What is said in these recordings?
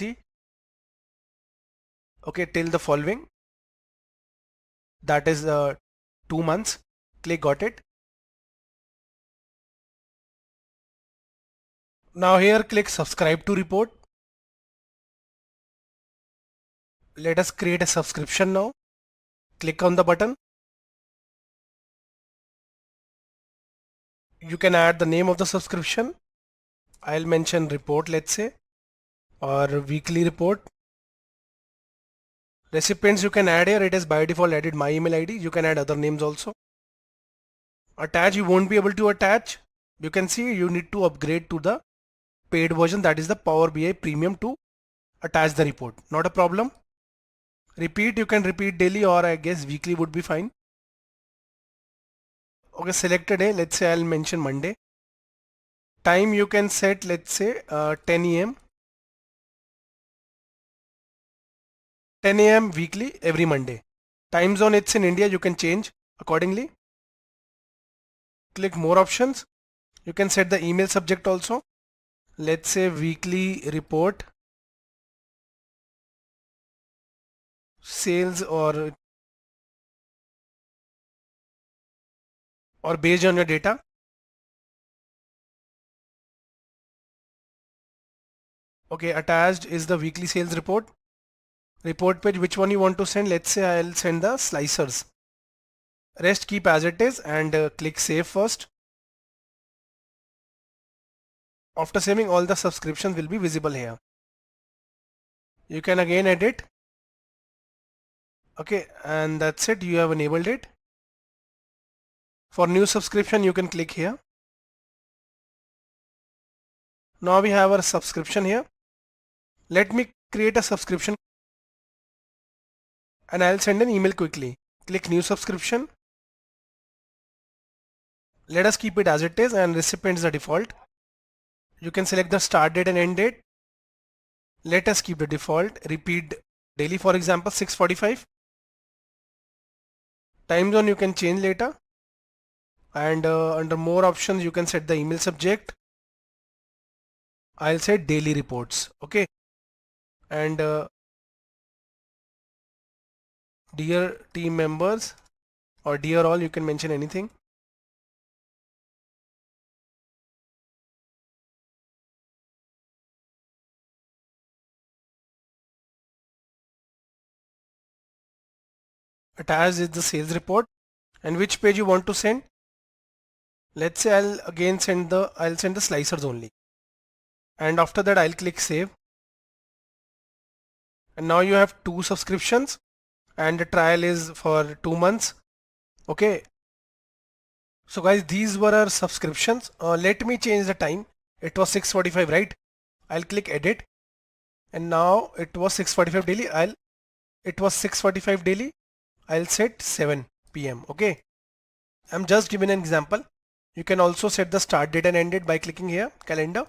See, okay, till the following, that is 2 months. Click got it. Now here click subscribe to report. Let us create a subscription now. Click on the button. You can add the name of the subscription. I'll mention report, let's say, or weekly report. Recipients you can add here. It is by default added my email ID. You can add other names also. Attach, you won't be able to attach. You can see you need to upgrade to the paid version, that is the Power BI Premium, to attach the report. Not a problem. Repeat, you can repeat daily, or I guess weekly would be fine. Okay, select a day. Let's say I'll mention Monday. Time you can set, let's say 10 a.m. 10 a.m. weekly every Monday. Time zone, it's in India. You can change accordingly. Click more options. You can set the email subject also. Let's say weekly report, sales, or based on your data. Okay, attached is the weekly sales report. Report page, which one you want to send? Let's say I'll send the slicers. Rest keep as it is, and click save first. After saving, all the subscriptions will be visible here. You can again edit. Okay, and that's it. You have enabled it. For new subscription, you can click here. Now we have our subscription here. Let me create a subscription and I'll send an email quickly. Click new subscription. Let us keep it as it is, and recipient is the default. You can select the start date and end date. Let us keep the default. Repeat daily, for example 6:45. Time zone you can change later, and under more options you can set the email subject. I'll say daily reports. Okay, and dear team members or dear all, you can mention anything. Attached is the sales report, and which page you want to send. Let's say I'll again send the slicers only, and after that I'll click save. And now you have 2 subscriptions, and the trial is for 2 months. Okay, so guys, these were our subscriptions. Let me change the time. It was 6:45, right? I'll click edit, and now it was 6:45 daily. It was 6:45 daily. I'll set 7 p.m. Okay, I'm just giving an example. You can also set the start date and end date by clicking here, calendar.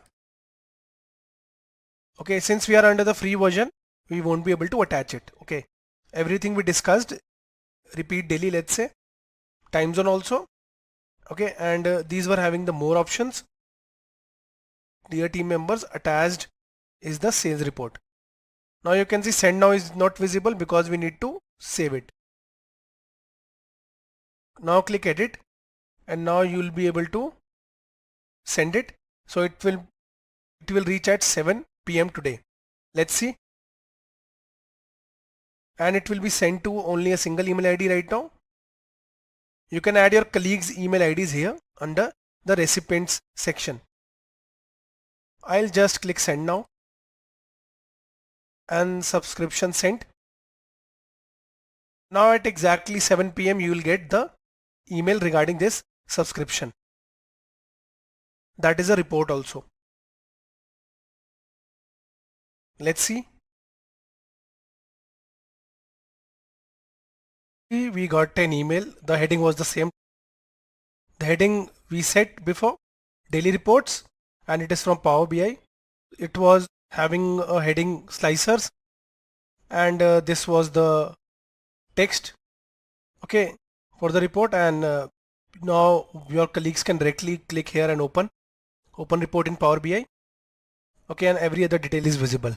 Okay, since we are under the free version, we won't be able to attach it. Okay, everything we discussed, repeat daily, let's say, time zone also. Okay, and these were having the more options. Dear team members, attached is the sales report. Now you can see send now is not visible because we need to save it. Now click edit, and now you will be able to send it. So it will reach at 7 p.m. today. Let's see. And it will be sent to only a single email ID right now. You can add your colleagues' email IDs here under the recipients section. I'll just click send now, and subscription sent. Now at exactly 7 p.m. you will get the email regarding this subscription. That is a report also. Let's see. We got an email. The heading was the same. The heading we set before, daily reports, and it is from Power BI. It was having a heading slicers, and this was the text, okay, for the report. And now your colleagues can directly click here and open report in Power BI. Okay, and every other detail is visible.